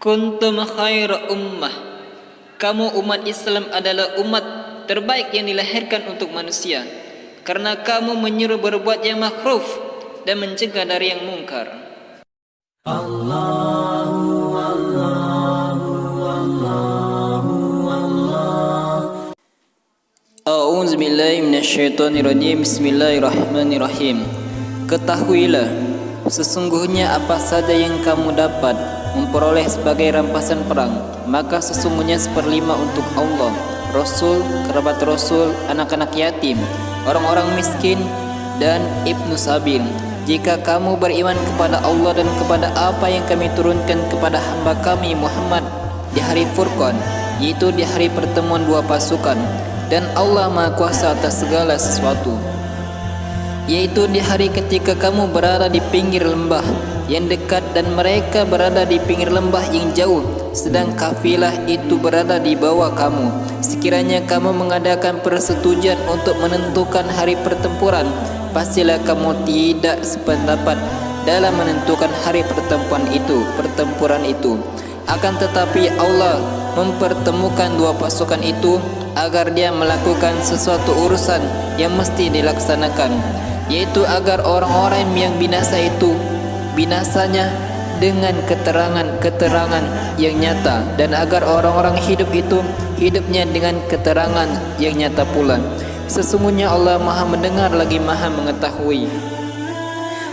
Kuntum khaira ummah. Kamu umat Islam adalah umat terbaik yang dilahirkan untuk manusia, karena kamu menyuruh berbuat yang makruf dan mencegah dari yang mungkar. Allahu Allahu Allahu Allah. A'udzu billahi minasyaitonir rajim. Bismillahirrahmanirrahim. Ketahuilah, sesungguhnya apa saja yang kamu dapat memperoleh sebagai rampasan perang, maka sesungguhnya 1/5 untuk Allah, Rasul, kerabat Rasul, anak-anak yatim, orang-orang miskin, dan Ibnu Sabil. Jika kamu beriman kepada Allah dan kepada apa yang kami turunkan kepada hamba kami Muhammad di hari Furqan, yaitu di hari pertemuan dua pasukan, dan Allah Maha Kuasa atas segala sesuatu, yaitu di hari ketika kamu berada di pinggir lembah yang dekat dan mereka berada di pinggir lembah yang jauh, sedang kafilah itu berada di bawah kamu. Sekiranya kamu mengadakan persetujuan untuk menentukan hari pertempuran, pastilah kamu tidak sependapat dalam menentukan hari pertempuran itu. Akan tetapi Allah mempertemukan dua pasukan itu agar dia melakukan sesuatu urusan yang mesti dilaksanakan, yaitu agar orang-orang yang binasa itu binasanya dengan keterangan yang nyata, dan agar orang-orang hidup itu hidupnya dengan keterangan yang nyata pula. Sesungguhnya Allah Maha mendengar lagi Maha mengetahui,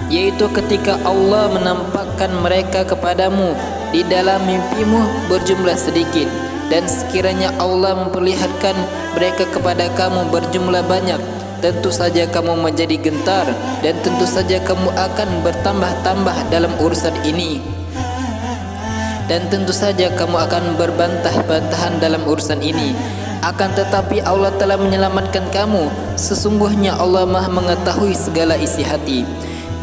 yaitu ketika Allah menampakkan mereka kepadamu di dalam mimpimu berjumlah sedikit, dan sekiranya Allah memperlihatkan mereka kepada kamu berjumlah banyak, tentu saja kamu menjadi gentar, dan tentu saja kamu akan bertambah-tambah dalam urusan ini, dan tentu saja kamu akan berbantah-bantahan dalam urusan ini. Akan tetapi Allah telah menyelamatkan kamu. Sesungguhnya Allah Maha mengetahui segala isi hati.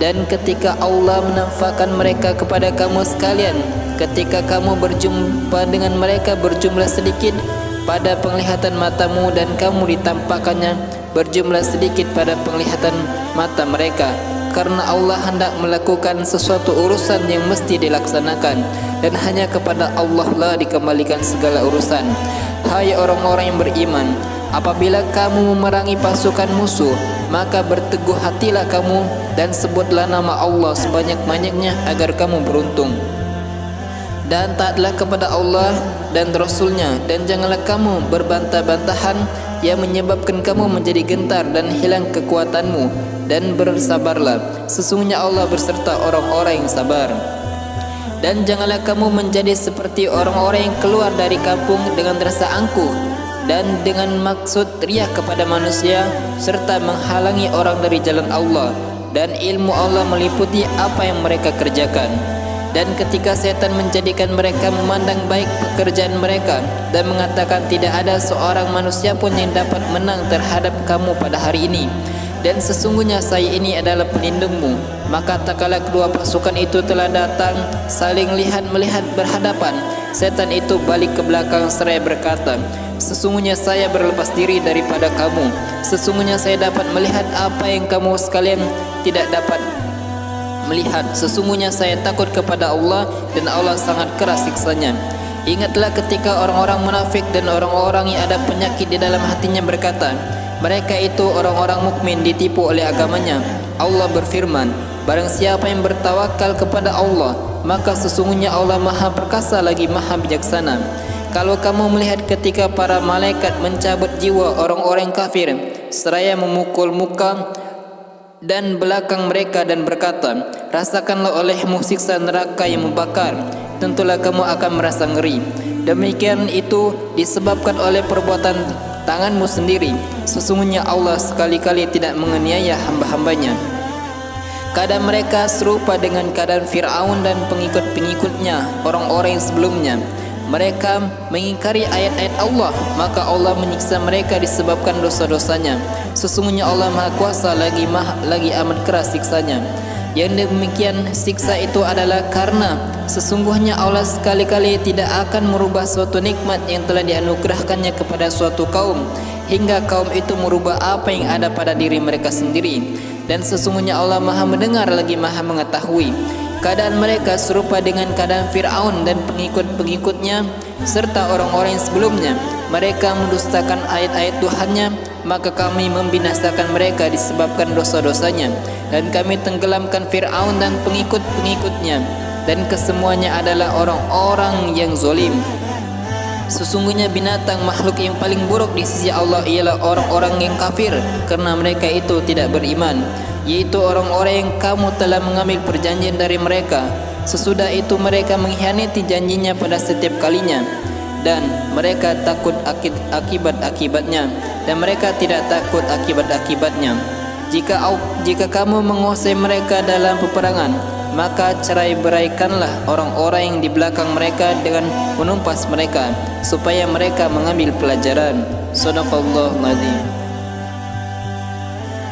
Dan ketika Allah menampakkan mereka kepada kamu sekalian, ketika kamu berjumpa dengan mereka berjumlah sedikit pada penglihatan matamu, dan kamu ditampakkannya berjumlah sedikit pada penglihatan mata mereka, karena Allah hendak melakukan sesuatu urusan yang mesti dilaksanakan, dan hanya kepada Allah lah dikembalikan segala urusan. Hai orang-orang yang beriman, apabila kamu memerangi pasukan musuh, maka berteguh hatilah kamu dan sebutlah nama Allah sebanyak-banyaknya agar kamu beruntung. Dan taatlah kepada Allah dan Rasulnya, dan janganlah kamu berbantah-bantahan yang menyebabkan kamu menjadi gentar dan hilang kekuatanmu, dan bersabarlah, sesungguhnya Allah berserta orang-orang yang sabar. Dan janganlah kamu menjadi seperti orang-orang yang keluar dari kampung dengan rasa angkuh dan dengan maksud riya kepada manusia, serta menghalangi orang dari jalan Allah, dan ilmu Allah meliputi apa yang mereka kerjakan. Dan ketika setan menjadikan mereka memandang baik pekerjaan mereka dan mengatakan tidak ada seorang manusia pun yang dapat menang terhadap kamu pada hari ini, dan sesungguhnya saya ini adalah pelindungmu, maka tak kala kedua pasukan itu telah datang saling melihat berhadapan, setan itu balik ke belakang seraya berkata, sesungguhnya saya berlepas diri daripada kamu. Sesungguhnya saya dapat melihat apa yang kamu sekalian tidak dapat melihat. Sesungguhnya saya takut kepada Allah, dan Allah sangat keras siksanya. Ingatlah ketika orang-orang munafik dan orang-orang yang ada penyakit di dalam hatinya berkata, mereka itu orang-orang mukmin ditipu oleh agamanya. Allah berfirman, barang siapa yang bertawakal kepada Allah, maka sesungguhnya Allah Maha perkasa lagi Maha bijaksana. Kalau kamu melihat ketika para malaikat mencabut jiwa orang-orang kafir seraya memukul muka dan belakang mereka dan berkata, rasakanlah olehmu siksa neraka yang membakar, tentulah kamu akan merasa ngeri. Demikian itu disebabkan oleh perbuatan tanganmu sendiri. Sesungguhnya Allah sekali-kali tidak menganiaya hamba-hambanya. Keadaan mereka serupa dengan keadaan Fir'aun dan pengikut-pengikutnya, orang-orang yang sebelumnya. Mereka mengingkari ayat-ayat Allah, maka Allah menyiksa mereka disebabkan dosa-dosanya. Sesungguhnya Allah Maha Kuasa lagi amat keras siksanya. Yang demikian siksa itu adalah karena sesungguhnya Allah sekali-kali tidak akan merubah suatu nikmat yang telah dianugerahkannya kepada suatu kaum, hingga kaum itu merubah apa yang ada pada diri mereka sendiri. Dan sesungguhnya Allah Maha mendengar lagi Maha mengetahui. Keadaan mereka serupa dengan keadaan Fir'aun dan pengikut-pengikutnya serta orang-orang yang sebelumnya. Mereka mendustakan ayat-ayat Tuhannya, maka kami membinasakan mereka disebabkan dosa-dosanya, dan kami tenggelamkan Fir'aun dan pengikut-pengikutnya, dan kesemuanya adalah orang-orang yang zalim. Sesungguhnya binatang makhluk yang paling buruk di sisi Allah ialah orang-orang yang kafir, kerana mereka itu tidak beriman, yaitu orang-orang yang kamu telah mengambil perjanjian dari mereka. Sesudah itu mereka mengkhianati janjinya pada setiap kalinya, dan mereka takut akibat-akibatnya, dan mereka tidak takut akibat-akibatnya. Jika kamu menguasai mereka dalam peperangan, maka cerai-beraikanlah orang-orang yang di belakang mereka dengan menumpas mereka, supaya mereka mengambil pelajaran. Shadaqallahul Azim.